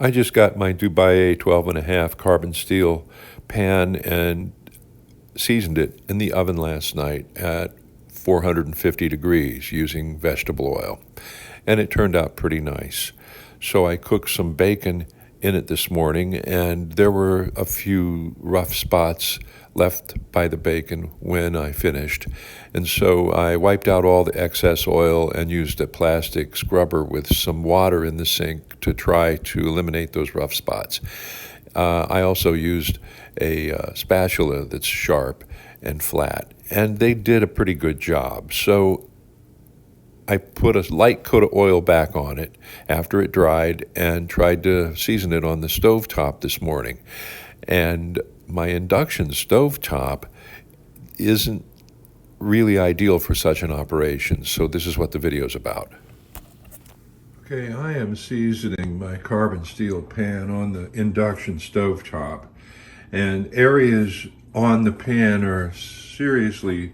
I just got my Dubai 12.5 carbon steel pan and seasoned it in the oven last night at 450 degrees using vegetable oil. And it turned out pretty nice. So I cooked some bacon in it this morning, and there were a few rough spots left by the bacon when I finished. And so I wiped out all the excess oil and used a plastic scrubber with some water in the sink to try to eliminate those rough spots. I also used a spatula that's sharp and flat, and they did a pretty good job. So I put a light coat of oil back on it after it dried and tried to season it on the stovetop this morning. And my induction stovetop isn't really ideal for such an operation, so this is what the video's about. Okay, I am seasoning my carbon steel pan on the induction stovetop, and areas on the pan are seriously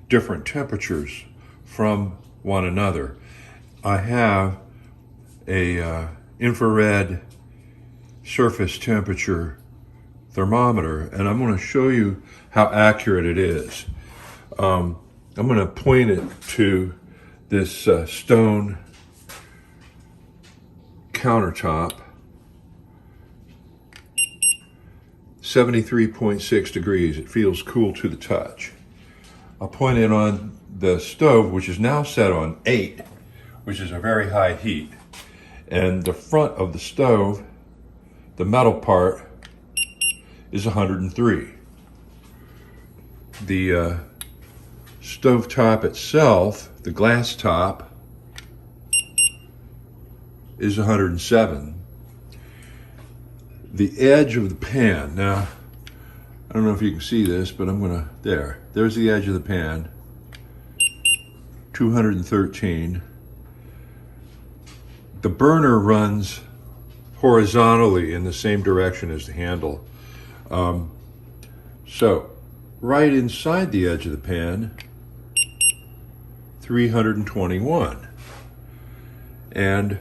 different temperatures from one another. I have a infrared surface temperature thermometer, and I'm going to show you how accurate it is. I'm going to point it to this stone countertop, 73.6 degrees. It feels cool to the touch. I'll point it on the stove, which is now set on 8, which is a very high heat. And the front of the stove, the metal part, is 103. The stove top itself, the glass top, is 107. The edge of the pan, now, I don't know if you can see this, but there's the edge of the pan, 213. The burner runs horizontally in the same direction as the handle. So, right inside the edge of the pan, 321. And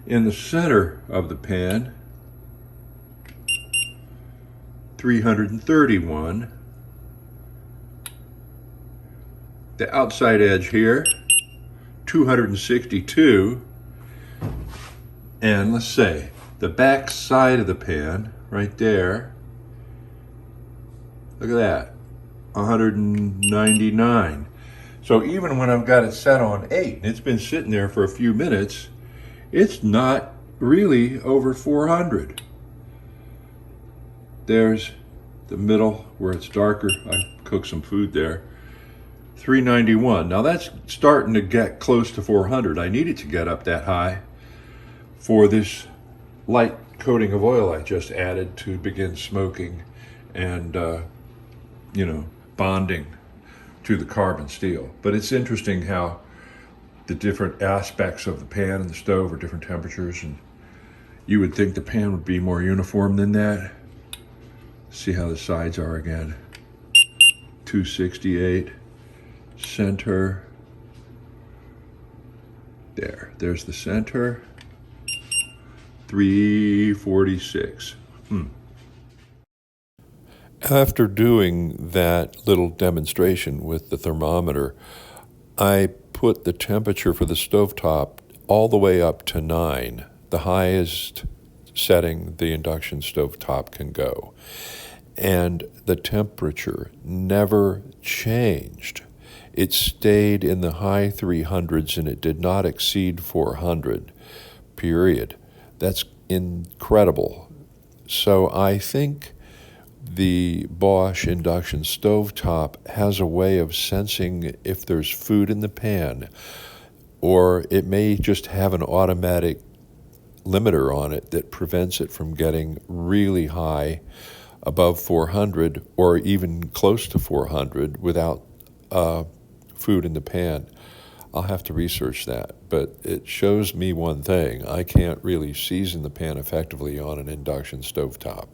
in the center of the pan, 331. The outside edge here, 262. And let's say the back side of the pan, right there, look at that, 199. So even when I've got it set on 8, and it's been sitting there for a few minutes, it's not really over 400. There's the middle where it's darker. I cooked some food there. 391. Now that's starting to get close to 400. I need it to get up that high for this light coating of oil I just added to begin smoking and, bonding to the carbon steel. But it's interesting how the different aspects of the pan and the stove are different temperatures, and you would think the pan would be more uniform than that. See how the sides are again. 268, center. There's the center. 346. After doing that little demonstration with the thermometer, I put the temperature for the stovetop all the way up to 9, the highest setting the induction stovetop can go. And the temperature never changed. It stayed in the high 300s and it did not exceed 400, period. That's incredible. So I think the Bosch induction stovetop has a way of sensing if there's food in the pan, or it may just have an automatic limiter on it that prevents it from getting really high above 400 or even close to 400 without food in the pan. I'll have to research that, but it shows me one thing: I can't really season the pan effectively on an induction stovetop.